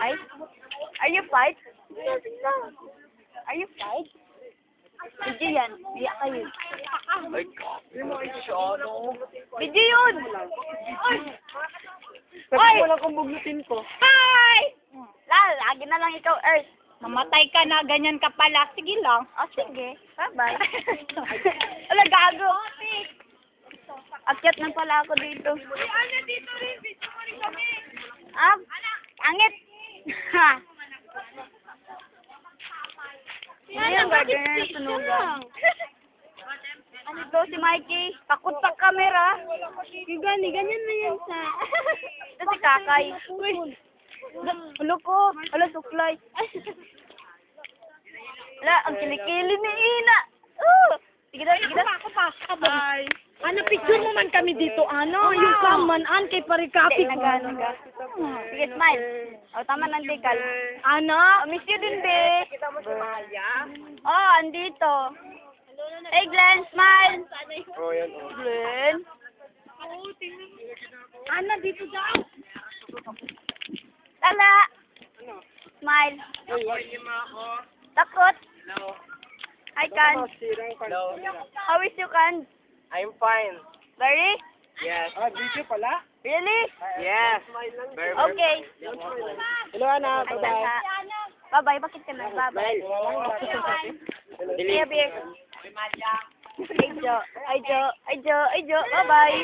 Ay? Are you fight? Are you fight? Video yan. Biya kayo. Ay, copy mo siya, no? Video yun! Kasi walang kumbugutin ko. Hi! Lagi na lang ikaw, Earth. Mamatay ka na, ganyan ka pala. Sige lang. Oh, sige. Bye-bye. Wala, gago. Akyat na pala ako dito. Ano dito rin? Dito mo rin kami. Ah, angit. Ha. Ayan, gagawin na sunugan. Ano to si Mikey? Takot sa camera. Ganyan na yan sa... Ito si Kakay. Ulo ko. Ala, suklay. Ala, ang kilikili ni Ina. Sige daw, sige daw. Ako pa. Hi. Ano, picture mo man kami dito, ano? Yung kaman-an kay parikapi. Hindi, nagano ka. Sige, smile. O, tama ng dekal. Ano? Miss you din, be. Kita mo si Maya? Oh, andito. Hey, Glenn, smile. Oh, yan, oh. Glenn. Ano, dito daw. Tala. Smile. Takot. Hello. Hi, Kan. Hello. How is you, Kan? I'm fine. Very? Yes. Ah, video pala? Really? Yes. Very, Okay. Hello, Ana. Bye-bye. Bye-bye. Bakit ka na? Bye-bye. Beer, beer. Ay, Jo. Ay, Jo. Ay, Jo. Ay, Jo. Bye-bye.